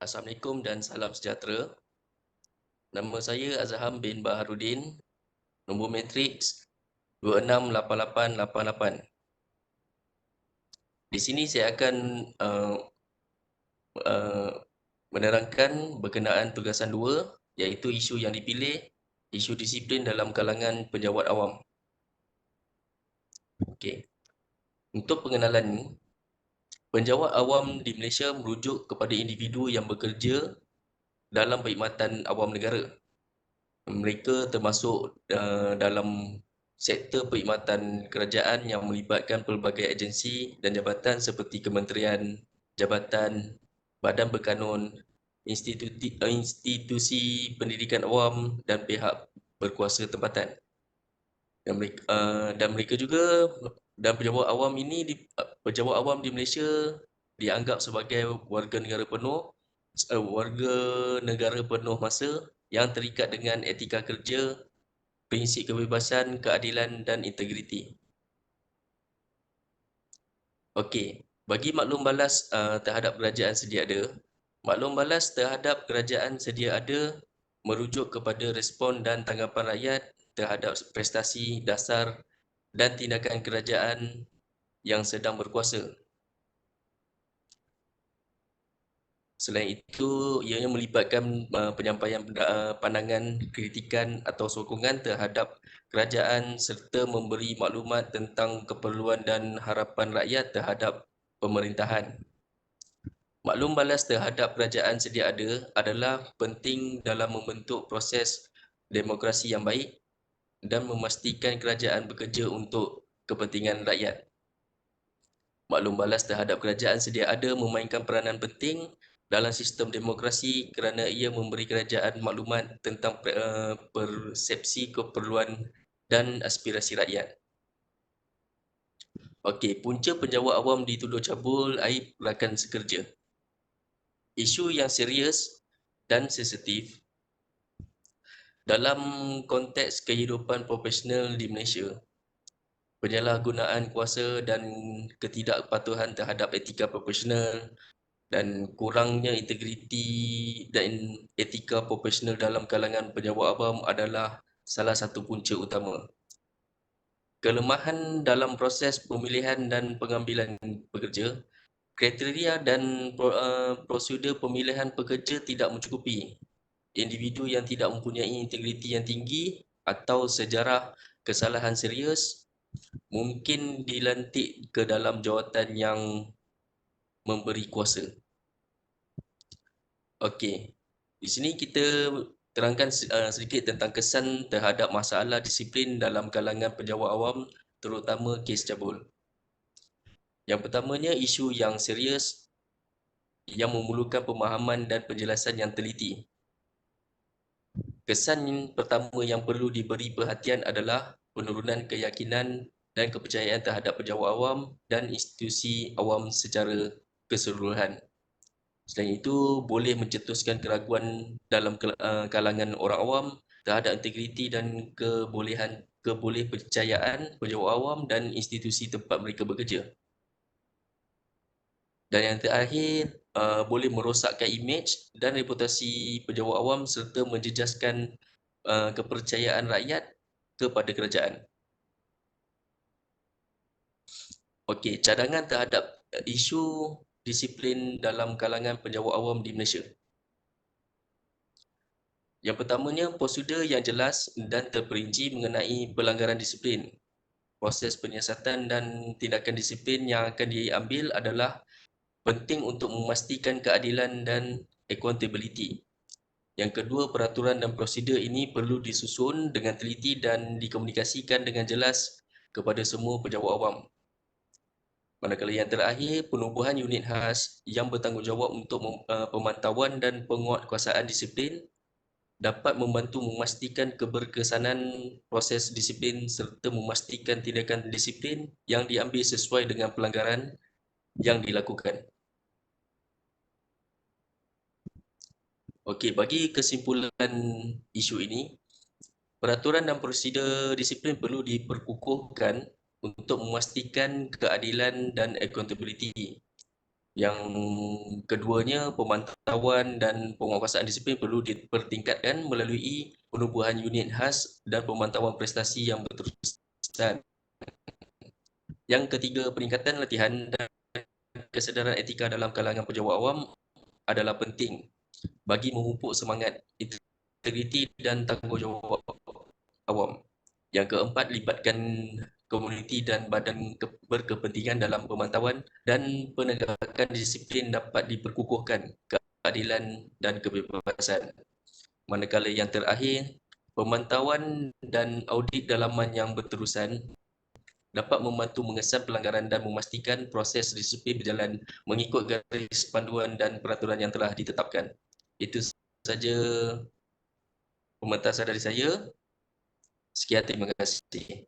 Assalamualaikum dan salam sejahtera. Nama saya Azham bin Baharudin, nombor matriks 268888. Di sini saya akan uh, menerangkan berkenaan tugasan 2, iaitu isu yang dipilih, isu disiplin dalam kalangan penjawat awam. Okey. Untuk pengenalan ini, penjawat awam di Malaysia merujuk kepada individu yang bekerja dalam perkhidmatan awam negara. Mereka termasuk dalam sektor perkhidmatan kerajaan yang melibatkan pelbagai agensi dan jabatan seperti kementerian, jabatan, badan berkanun, institusi pendidikan awam dan pihak berkuasa tempatan. Dan mereka juga, dan pejabat awam ini, pejabat awam di Malaysia dianggap sebagai warga negara penuh masa yang terikat dengan etika kerja, prinsip kebebasan, keadilan dan integriti. Okey, bagi maklum balas terhadap kerajaan sedia ada, maklum balas terhadap kerajaan sedia ada merujuk kepada respon dan tanggapan rakyat terhadap prestasi dasar dan tindakan kerajaan yang sedang berkuasa. Selain itu, ianya melibatkan penyampaian pandangan, kritikan atau sokongan terhadap kerajaan serta memberi maklumat tentang keperluan dan harapan rakyat terhadap pemerintahan. Maklum balas terhadap kerajaan sedia ada adalah penting dalam membentuk proses demokrasi yang baik dan memastikan kerajaan bekerja untuk kepentingan rakyat. Maklum balas terhadap kerajaan sedia ada memainkan peranan penting dalam sistem demokrasi kerana ia memberi kerajaan maklumat tentang persepsi keperluan dan aspirasi rakyat. Okey, punca penjawat awam dituduh cabul aib rakan sekerja. Isu yang serius dan sensitif dalam konteks kehidupan profesional di Malaysia. Penyalahgunaan kuasa dan ketidakpatuhan terhadap etika profesional dan kurangnya integriti dan etika profesional dalam kalangan pejabat awam adalah salah satu punca utama. Kelemahan dalam proses pemilihan dan pengambilan pekerja, kriteria dan prosedur pemilihan pekerja tidak mencukupi. Individu yang tidak mempunyai integriti yang tinggi atau sejarah kesalahan serius mungkin dilantik ke dalam jawatan yang memberi kuasa. Okey, di sini kita terangkan sedikit tentang kesan terhadap masalah disiplin dalam kalangan pejabat awam, terutama kes cabul. Yang pertamanya, isu yang serius yang memerlukan pemahaman dan penjelasan yang teliti. Kesan pertama yang perlu diberi perhatian adalah penurunan keyakinan dan kepercayaan terhadap pejabat awam dan institusi awam secara keseluruhan. Selain itu, boleh mencetuskan keraguan dalam kalangan orang awam terhadap integriti dan kebolehpercayaan pejabat awam dan institusi tempat mereka bekerja. Dan yang terakhir, boleh merosakkan imej dan reputasi pejabat awam serta menjejaskan kepercayaan rakyat kepada kerajaan. Okey, cadangan terhadap isu disiplin dalam kalangan pejabat awam di Malaysia. Yang pertamanya, prosedur yang jelas dan terperinci mengenai pelanggaran disiplin. Proses penyiasatan dan tindakan disiplin yang akan diambil adalah penting untuk memastikan keadilan dan accountability. Yang kedua, peraturan dan prosedur ini perlu disusun dengan teliti dan dikomunikasikan dengan jelas kepada semua pejabat awam. Manakala yang terakhir, penubuhan unit khas yang bertanggungjawab untuk pemantauan dan penguatkuasaan disiplin dapat membantu memastikan keberkesanan proses disiplin serta memastikan tindakan disiplin yang diambil sesuai dengan pelanggaran yang dilakukan. Okey, bagi kesimpulan isu ini, peraturan dan prosedur disiplin perlu diperkukuhkan untuk memastikan keadilan dan accountability. Yang keduanya, pemantauan dan penguasaan disiplin perlu dipertingkatkan melalui penubuhan unit khas dan pemantauan prestasi yang berterusan. Yang ketiga, peningkatan latihan dan kesedaran etika dalam kalangan pejabat awam adalah penting bagi memupuk semangat integriti dan tanggungjawab awam. Yang keempat, libatkan komuniti dan badan berkepentingan dalam pemantauan dan penegakan disiplin dapat diperkukuhkan keadilan dan kebebasan. Manakala yang terakhir, pemantauan dan audit dalaman yang berterusan dapat membantu mengesan pelanggaran dan memastikan proses disiplin berjalan mengikut garis panduan dan peraturan yang telah ditetapkan. Itu saja pementasan dari saya. Sekian, terima kasih.